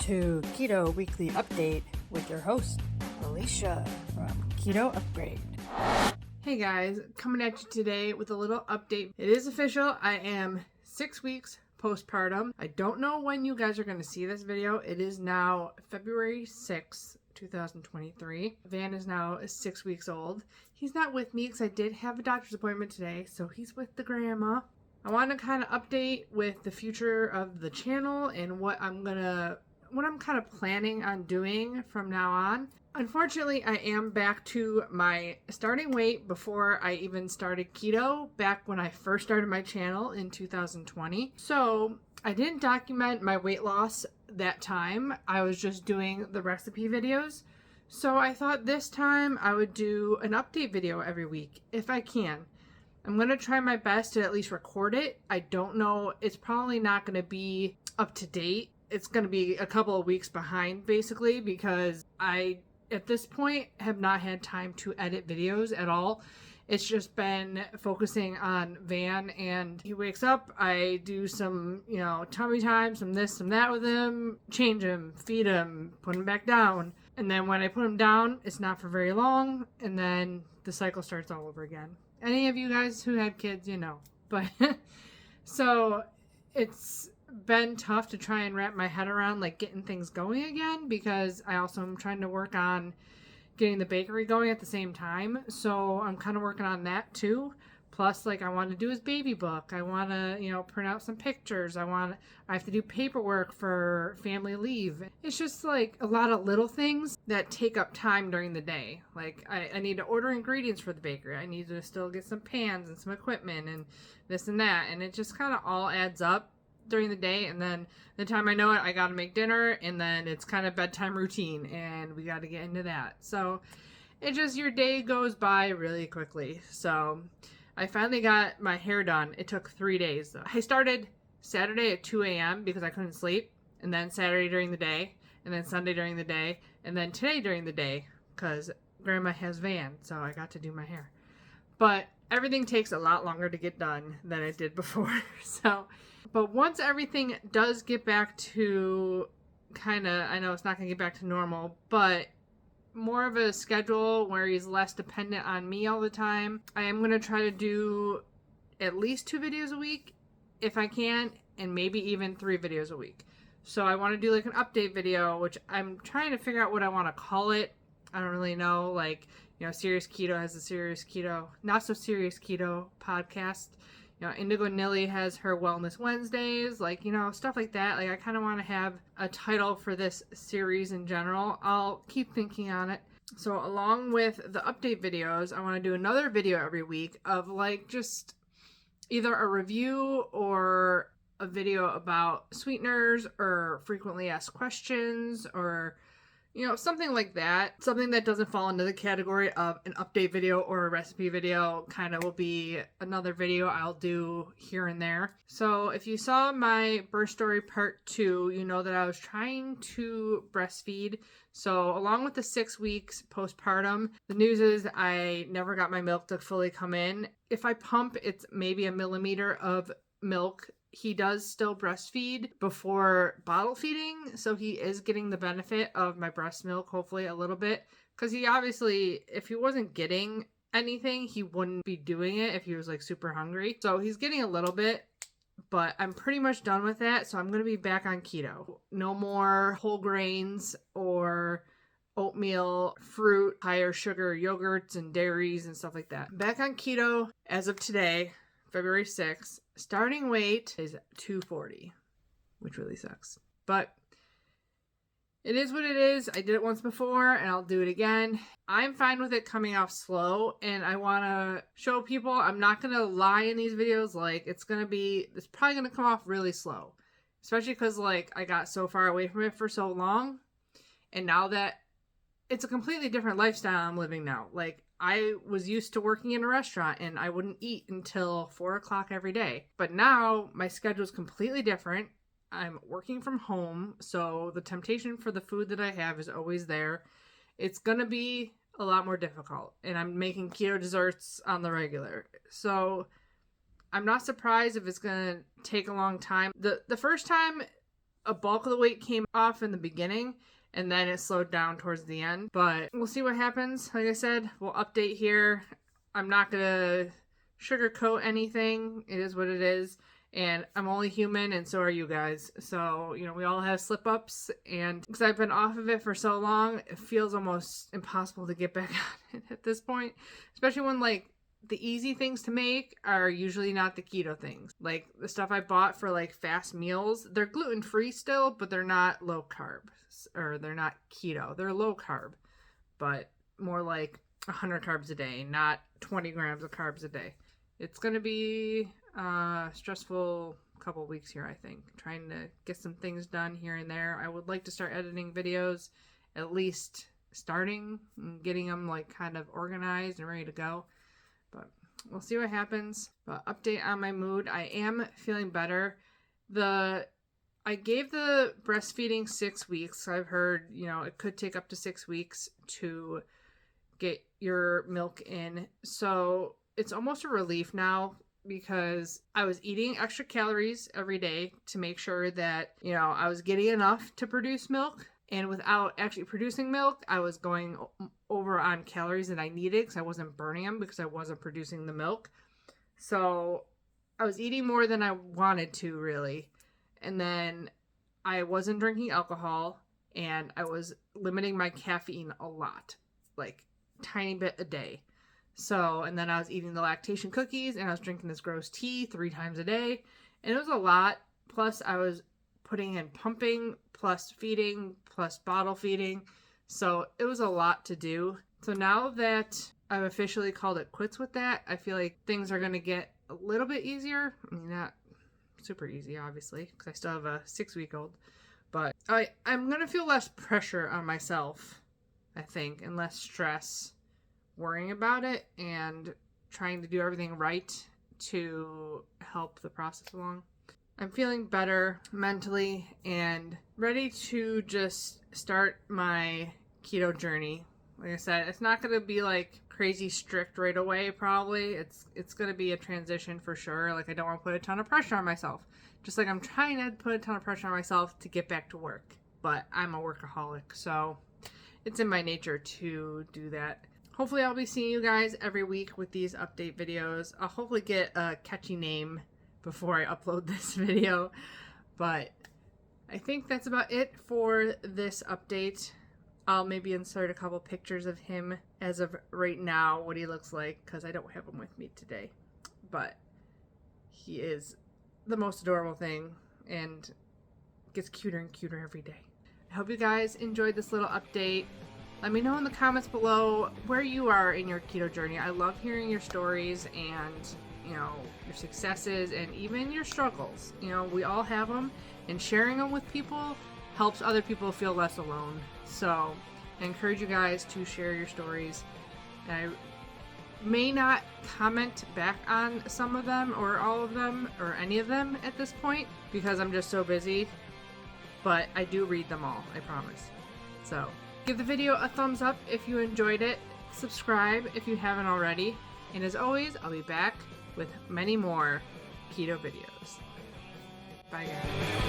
to Keto Weekly Update with your host, Alycia from Keto Upgrade. Hey guys, coming at you today with a little update. It is official. I am 6 weeks postpartum. I don't know when you guys are going to see this video. It is now February 6th, 2023. Van is now 6 weeks old. He's not with me because I did have a doctor's appointment today, so he's with the grandma. I want to kind of update with the future of the channel and what I'm kind of planning on doing from now on. Unfortunately, I am back to my starting weight before I even started keto back when I first started my channel in 2020. So I didn't document my weight loss that time. I was just doing the recipe videos. So I thought this time I would do an update video every week if I can. I'm going to try my best to at least record it. I don't know. It's probably not going to be up to date. It's going to be a couple of weeks behind basically because I, at this point, have not had time to edit videos at all. It's just been focusing on Van, and he wakes up, I do some, tummy time, some this, some that with him, change him, feed him, put him back down. And then when I put him down, it's not for very long, and then the cycle starts all over again. Any of you guys who had kids, you know. But so it's been tough to try and wrap my head around like getting things going again, because I also am trying to work on getting the bakery going at the same time. So I'm kind of working on that too. Plus, like, I want to do his baby book. I want to, print out some pictures. I have to do paperwork for family leave. It's just like a lot of little things that take up time during the day. Like, I need to order ingredients for the bakery. I need to still get some pans and some equipment and this and that. And it just kind of all adds up during the day, and then the time I know it, I gotta make dinner, and then it's kind of bedtime routine, and we gotta get into that. So it just, your day goes by really quickly. So I finally got my hair done. It took 3 days though. I started Saturday at 2 a.m. because I couldn't sleep, and then Saturday during the day, and then Sunday during the day, and then today during the day because grandma has Van, so I got to do my hair. But everything takes a lot longer to get done than it did before. But once everything does get back to I know it's not going to get back to normal, but more of a schedule where he's less dependent on me all the time, I am going to try to do at least 2 videos a week if I can, and maybe even 3 videos a week. So I want to do like an update video, which I'm trying to figure out what I want to call it. I don't really know. Like, Serious Keto has a Serious Keto, Not So Serious Keto podcast. Indigo Nilly has her Wellness Wednesdays, stuff like that. Like, I kind of want to have a title for this series in general. I'll keep thinking on it. So along with the update videos, I want to do another video every week of just either a review or a video about sweeteners or frequently asked questions or something like that. Something that doesn't fall into the category of an update video or a recipe video kind of will be another video I'll do here and there. So if you saw my birth story part 2, you know that I was trying to breastfeed. So along with the 6 weeks postpartum, the news is I never got my milk to fully come in. If I pump, it's maybe a millimeter of milk. He does still breastfeed before bottle feeding, so he is getting the benefit of my breast milk, hopefully a little bit, because he obviously, if he wasn't getting anything, he wouldn't be doing it if he was super hungry. So he's getting a little bit, but I'm pretty much done with that, so I'm going to be back on keto. No more whole grains or oatmeal, fruit, higher sugar yogurts and dairies and stuff like that. Back on keto as of today, February 6th. Starting weight is 240, which really sucks. But it is what it is. I did it once before and I'll do it again. I'm fine with it coming off slow, and I want to show people I'm not going to lie in these videos. It's probably going to come off really slow, especially because I got so far away from it for so long. And now that it's a completely different lifestyle I'm living now. I was used to working in a restaurant and I wouldn't eat until 4 o'clock every day. But now my schedule is completely different. I'm working from home, so the temptation for the food that I have is always there. It's going to be a lot more difficult, and I'm making keto desserts on the regular. So I'm not surprised if it's going to take a long time. The first time a bulk of the weight came off in the beginning, and then it slowed down towards the end. But we'll see what happens. Like I said, we'll update here. I'm not going to sugarcoat anything. It is what it is. And I'm only human, and so are you guys. So, you know, we all have slip-ups. And because I've been off of it for so long, it feels almost impossible to get back on it at this point. Especially when, like, the easy things to make are usually not the keto things. Like, the stuff I bought for, like, fast meals, they're gluten-free still, but they're not low-carb. Or they're not keto. They're low-carb, but more like 100 carbs a day, not 20 grams of carbs a day. It's going to be a stressful couple weeks here, I think. Trying to get some things done here and there. I would like to start editing videos, at least starting and getting them like kind of organized and ready to go. But we'll see what happens. But update on my mood. I am feeling better. I gave the breastfeeding 6 weeks. I've heard, you know, it could take up to 6 weeks to get your milk in. So it's almost a relief now because I was eating extra calories every day to make sure that, you know, I was getting enough to produce milk. And without actually producing milk, I was going over on calories that I needed because I wasn't burning them because I wasn't producing the milk. So I was eating more than I wanted to, really. And then I wasn't drinking alcohol, and I was limiting my caffeine a lot, like tiny bit a day. So, and then I was eating the lactation cookies, and I was drinking this gross tea 3 times a day, and it was a lot. Plus I was putting in pumping, plus feeding, plus bottle feeding. So it was a lot to do. So now that I've officially called it quits with that, I feel like things are going to get a little bit easier. I mean, not super easy, obviously, because I still have a 6-week-old. But I'm going to feel less pressure on myself, I think, and less stress worrying about it and trying to do everything right to help the process along. I'm feeling better mentally and ready to just start my keto journey. Like I said, it's not going to be like crazy strict right away, probably. It's going to be a transition for sure. Like, I don't want to put a ton of pressure on myself. Just like I'm trying to put a ton of pressure on myself to get back to work. But I'm a workaholic, so it's in my nature to do that. Hopefully I'll be seeing you guys every week with these update videos. I'll hopefully get a catchy name before I upload this video. But I think that's about it for this update. I'll maybe insert a couple pictures of him as of right now, what he looks like, because I don't have him with me today. But he is the most adorable thing and gets cuter and cuter every day. I hope you guys enjoyed this little update. Let me know in the comments below where you are in your keto journey. I love hearing your stories and, you know, your successes and even your struggles. You know, we all have them, and sharing them with people helps other people feel less alone. So I encourage you guys to share your stories. I may not comment back on some of them or all of them or any of them at this point because I'm just so busy, but I do read them all, I promise. So give the video a thumbs up if you enjoyed it, subscribe if you haven't already, and as always, I'll be back with many more keto videos. Bye guys.